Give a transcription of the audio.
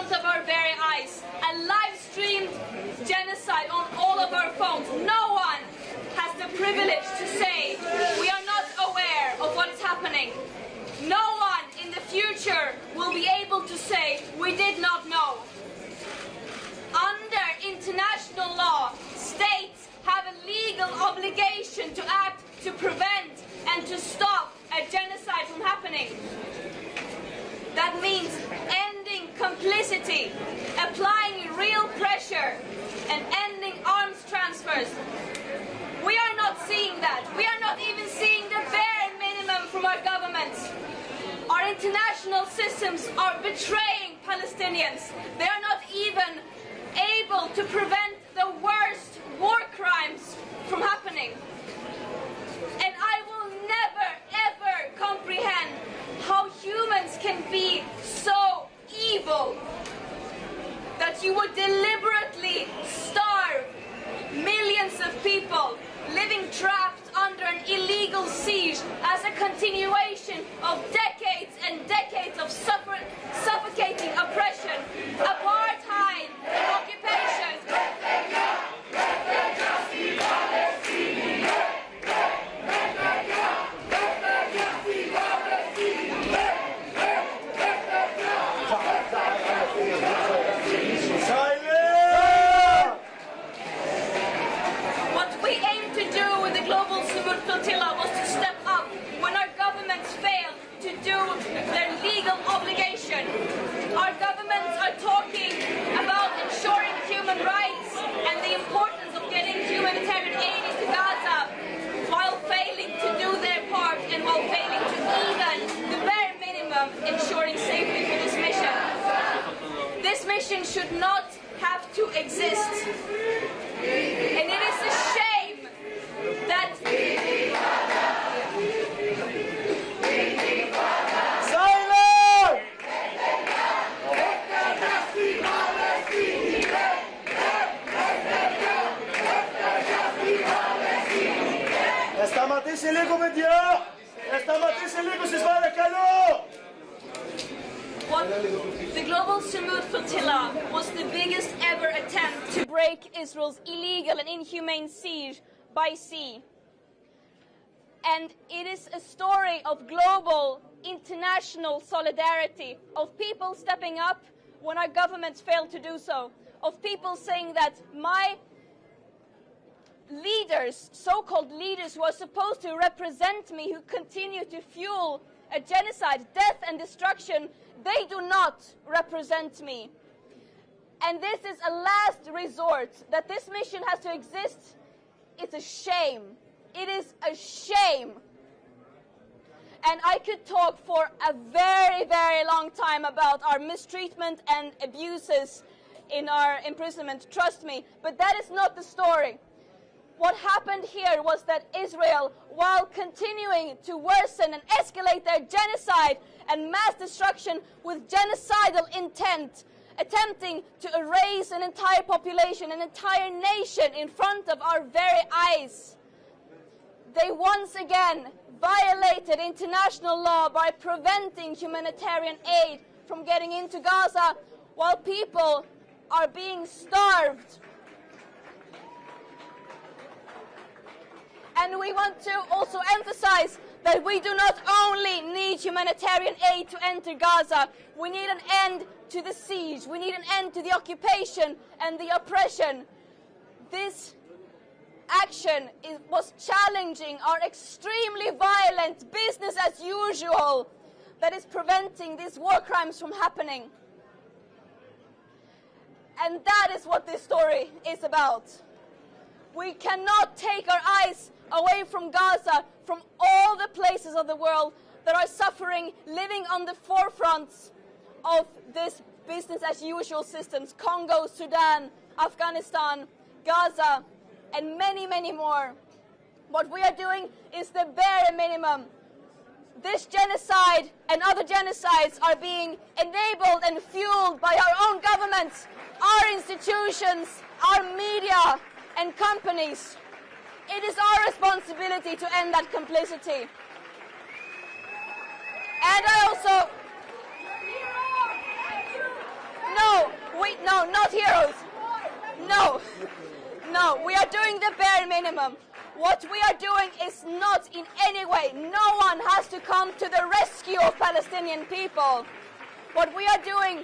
front of our very eyes, a live-streamed genocide on all of our phones. No one has the privilege to say we are not aware of what is happening. No one in the future will be able to say we did not know. Under international law, states have a legal obligation to act to prevent and to stop a genocide from happening. That means ending complicity, applying real pressure, and ending arms transfers. We are not seeing that. We are not even seeing the bare minimum from our governments. Our international systems are betraying Palestinians. They are not even able to prevent the worst war crimes from happening. And I will never, ever comprehend how humans can be so evil that you would deliberately starve millions of people living trapped under an illegal siege as a continuation of decades and decades of suffocating oppression, apartheid, and occupation. Was to step up when our governments fail to do their legal obligation. Our governments are talking about ensuring human rights and the importance of getting humanitarian aid into Gaza while failing to do their part and while failing to even the bare minimum ensuring safety for this mission. This mission should not have to exist. And it is a shame that Σταματήσει λίγο, παιδιά! Σταματήσει λίγο, σας παρακαλώ! The global Samud flotilla was the biggest ever attempt to break Israel's illegal and inhumane siege by sea. And it is a story of global, international solidarity, of people stepping up when our governments fail to do so, of people saying that my leaders, so-called leaders who are supposed to represent me, who continue to fuel a genocide, death and destruction, they do not represent me. And this is a last resort. That this mission has to exist, it's a shame. It is a shame. And I could talk for a very, very long time about our mistreatment and abuses in our imprisonment, trust me, but that is not the story. What happened here was that Israel, while continuing to worsen and escalate their genocide and mass destruction with genocidal intent, attempting to erase an entire population, an entire nation in front of our very eyes, they once again violated international law by preventing humanitarian aid from getting into Gaza while people are being starved. And we want to also emphasize that we do not only need humanitarian aid to enter Gaza, we need an end to the siege, we need an end to the occupation and the oppression. This action was challenging our extremely violent business as usual that is preventing these war crimes from happening. And that is what this story is about. We cannot take our eyes away from Gaza, from all the places of the world that are suffering, living on the forefronts of this business as usual systems. Congo, Sudan, Afghanistan, Gaza, and many, many more. What we are doing is the bare minimum. This genocide and other genocides are being enabled and fueled by our own governments, our institutions, our media, and companies. It is our responsibility to end that complicity. And I also... No! No, not heroes. No. No, we are doing the bare minimum. What we are doing is not in any way, no one has to come to the rescue of Palestinian people. What we are doing